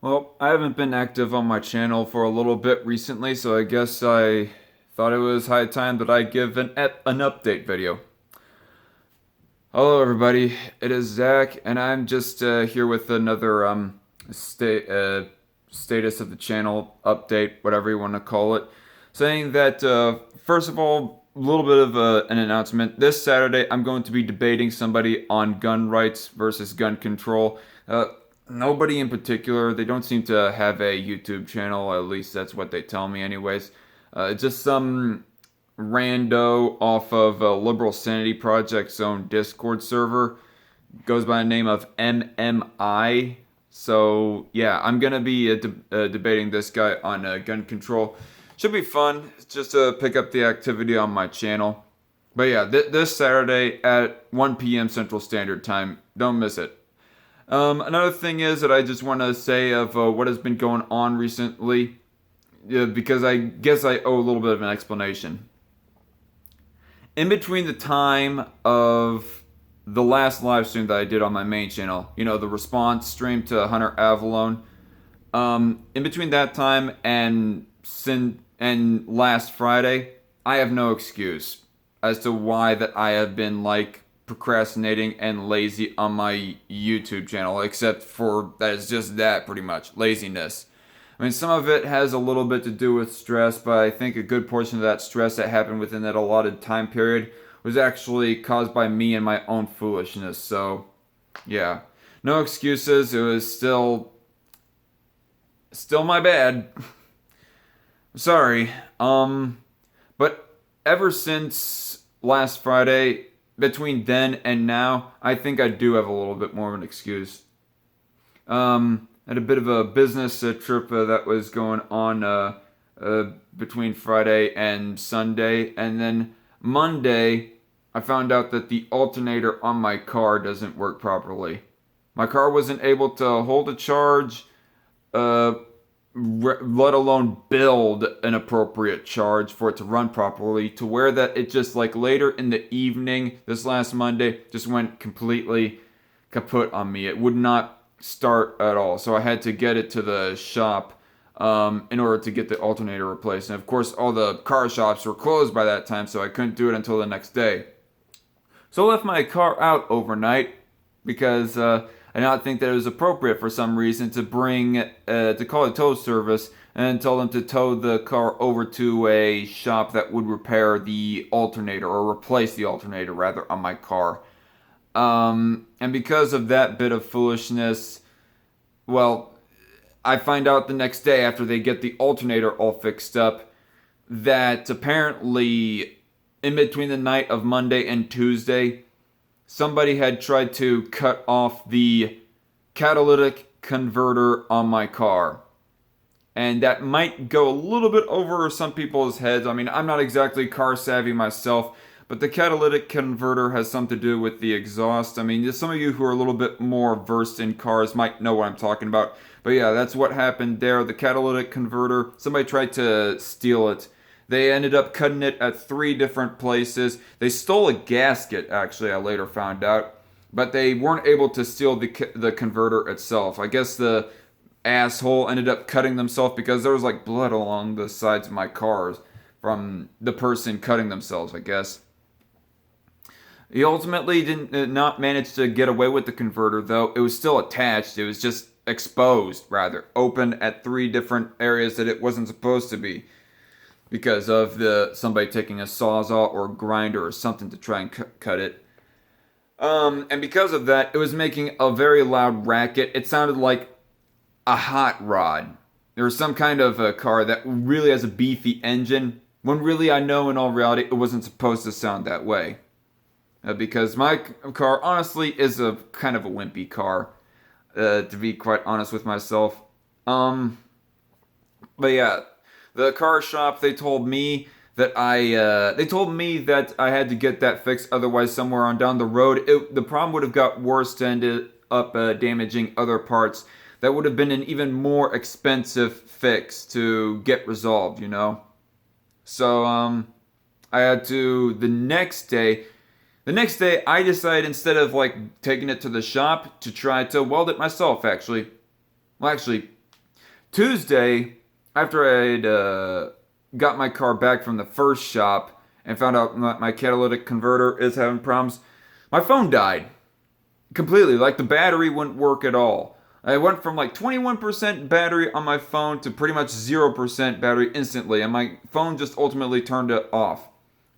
Well, I haven't been active on my channel for a little bit recently, so I guess I thought it was high time that I give an update video. Hello, everybody. It is Zach, and I'm just here with another status of the channel update, whatever you want to call it, saying that first of all, a little bit of an announcement. This Saturday, I'm going to be debating somebody on gun rights versus gun control. Nobody in particular. They don't seem to have a YouTube channel. At least that's what they tell me, anyways. Just some rando off of a Liberal Sanity Project's own Discord server. Goes by the name of MMI. So yeah, I'm gonna be debating this guy on gun control. Should be fun. Just to pick up the activity on my channel. But yeah, this Saturday at 1 p.m. Central Standard Time. Don't miss it. Another thing is that I just want to say of what has been going on recently, because I guess I owe a little bit of an explanation. In between the time of the last live stream that I did on my main channel, the response stream to Hunter Avalon, in between that time and last Friday, I have no excuse as to why that I have been like procrastinating and lazy on my YouTube channel, except for that it's just that pretty much laziness. I mean, some of it has a little bit to do with stress, but I think a good portion of that stress that happened within that allotted time period was actually caused by me and my own foolishness. So, yeah, no excuses. It was still my bad. Sorry. But ever since last Friday, between then and now, I think I do have a little bit more of an excuse. Had a bit of a business trip that was going on between Friday and Sunday, and then Monday, I found out that the alternator on my car doesn't work properly. My car wasn't able to hold a charge, uh, let alone build an appropriate charge for it to run properly, to where that it just like later in the evening this last Monday just went completely kaput on me. It would not start at all, so I had to get it to the shop in order to get the alternator replaced. And of course, all the car shops were closed by that time, so I couldn't do it until the next day. So I left my car out overnight because I did not think that it was appropriate for some reason to call a tow service and tell them to tow the car over to a shop that would repair the alternator, or replace the alternator rather, on my car. And because of that bit of foolishness, well, I find out the next day after they get the alternator all fixed up that apparently in between the night of Monday and Tuesday, somebody had tried to cut off the catalytic converter on my car. And that might go a little bit over some people's heads. I mean, I'm not exactly car savvy myself, but the catalytic converter has something to do with the exhaust. I mean, some of you who are a little bit more versed in cars might know what I'm talking about. But yeah, that's what happened there. The catalytic converter, somebody tried to steal it. They ended up cutting it at 3 different places. They stole a gasket, actually, I later found out. But they weren't able to steal the converter itself. I guess the asshole ended up cutting themselves because there was like blood along the sides of my cars from the person cutting themselves, I guess. He ultimately did not manage to get away with the converter, though. It was still attached. It was just exposed, rather, open at 3 different areas that it wasn't supposed to be, because of somebody taking a sawzall or grinder or something to try and cut it. And because of that, it was making a very loud racket. It sounded like a hot rod. There was some kind of a car that really has a beefy engine, when really I know in all reality it wasn't supposed to sound that way. Because my car, honestly, is a kind of a wimpy car, to be quite honest with myself. But yeah, the car shop, they told me that I had to get that fixed, otherwise somewhere on down the road the problem would have got worse to end up damaging other parts that would have been an even more expensive fix to get resolved. So I had to the next day I decided, instead of like taking it to the shop, to try to weld it myself. Actually, Tuesday, after I'd got my car back from the first shop and found out my catalytic converter is having problems, my phone died completely. Like the battery wouldn't work at all. I went from like 21% battery on my phone to pretty much 0% battery instantly, and my phone just ultimately turned it off.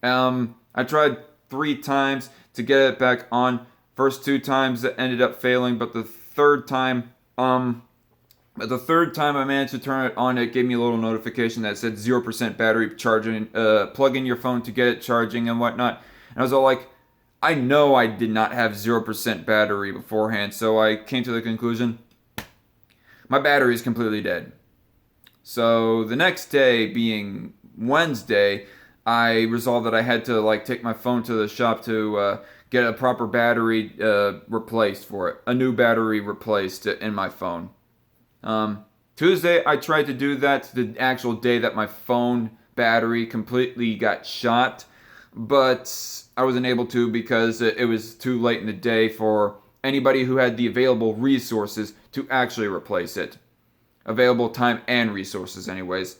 I tried 3 times to get it back on. First 2 times it ended up failing, but the third time I managed to turn it on, it gave me a little notification that said 0% battery charging. Plug in your phone to get it charging and whatnot. And I was all like, I know I did not have 0% battery beforehand, so I came to the conclusion my battery is completely dead. So the next day, being Wednesday, I resolved that I had to like take my phone to the shop to get a proper battery replaced for it, a new battery replaced in my phone. Tuesday, I tried to do that the actual day that my phone battery completely got shot, but I wasn't able to because it was too late in the day for anybody who had the available resources to actually replace it. Available time and resources, anyways.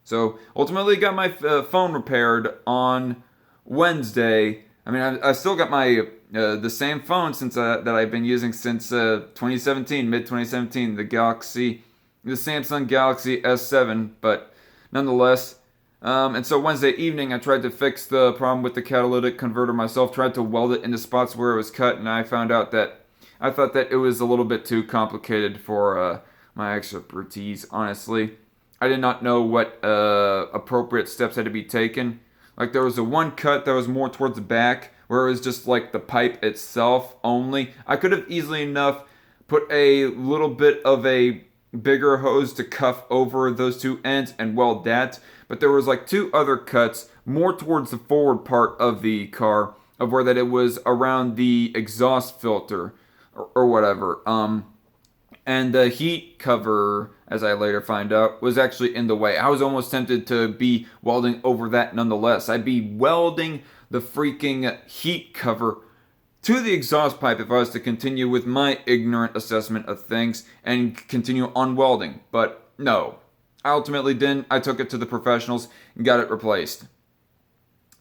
So ultimately, got my phone repaired on Wednesday. I mean, I still got my the same phone since that I've been using since 2017, mid 2017, the Samsung Galaxy S7, but nonetheless. And so Wednesday evening, I tried to fix the problem with the catalytic converter myself, tried to weld it into spots where it was cut, and I found out that I thought that it was a little bit too complicated for my expertise, honestly. I did not know what appropriate steps had to be taken. Like there was a one cut that was more towards the back, where it was just like the pipe itself only. I could have easily enough put a little bit of a bigger hose to cuff over those two ends and weld that. But there was like 2 other cuts more towards the forward part of the car, of where that it was around the exhaust filter or whatever. And the heat cover, as I later find out, was actually in the way. I was almost tempted to be welding over that nonetheless. I'd be welding the freaking heat cover to the exhaust pipe if I was to continue with my ignorant assessment of things and continue on welding. But no, I ultimately didn't. I took it to the professionals and got it replaced.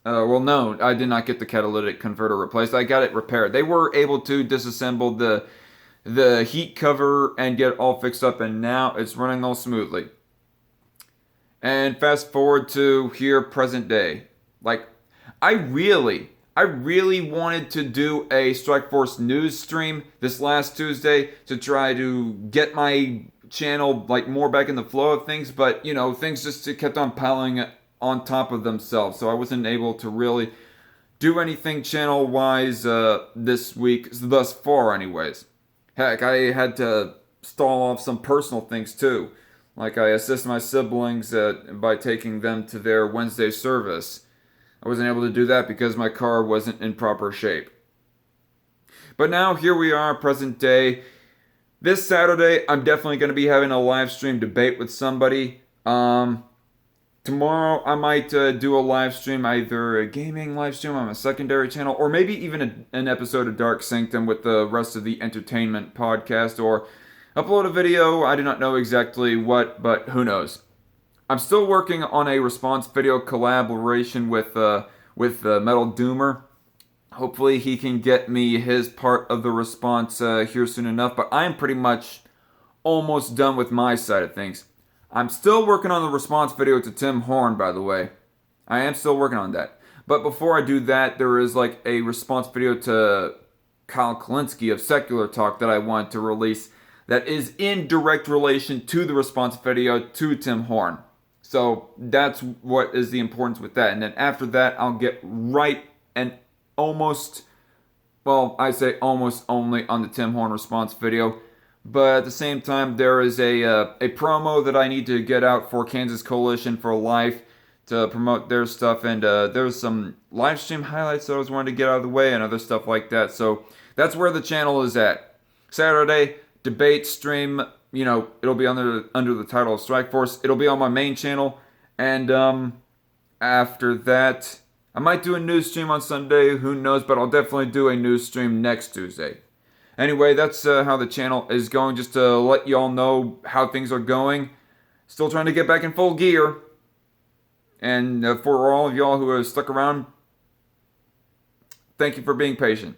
Well, no, I did not get the catalytic converter replaced. I got it repaired. They were able to disassemble the heat cover and get it all fixed up, and now it's running all smoothly. And fast forward to here, present day. Like, I really wanted to do a Strike Force news stream this last Tuesday to try to get my channel like more back in the flow of things, but you know, things just kept on piling on top of themselves, so I wasn't able to really do anything channel wise this week thus far anyways. Heck, I had to stall off some personal things too, like I assist my siblings by taking them to their Wednesday service. I wasn't able to do that because my car wasn't in proper shape. But now here we are, present day. This Saturday, I'm definitely going to be having a live stream debate with somebody. Tomorrow, I might do a live stream, either a gaming live stream on a secondary channel, or maybe even an episode of Dark Sanctum with the rest of the entertainment podcast, or upload a video. I do not know exactly what, but who knows. I'm still working on a response video collaboration with Metal Doomer. Hopefully he can get me his part of the response here soon enough, but I am pretty much almost done with my side of things. I'm still working on the response video to Tim Horn, by the way. I am still working on that. But before I do that, there is like a response video to Kyle Kalinske of Secular Talk that I want to release that is in direct relation to the response video to Tim Horn. So that's what is the importance with that. And then after that, I'll get right and almost, well, I say almost only on the Tim Horn response video. But at the same time, there is a promo that I need to get out for Kansas Coalition for Life to promote their stuff. And there's some live stream highlights that I was wanting to get out of the way and other stuff like that. So that's where the channel is at. Saturday, debate stream. You know, it'll be under the title of Strike Force. It'll be on my main channel. And after that, I might do a news stream on Sunday. Who knows? But I'll definitely do a news stream next Tuesday. Anyway, that's how the channel is going. Just to let y'all know how things are going. Still trying to get back in full gear. And for all of y'all who have stuck around, thank you for being patient.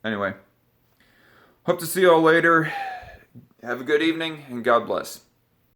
Anyway, hope to see y'all later. Have a good evening, and God bless.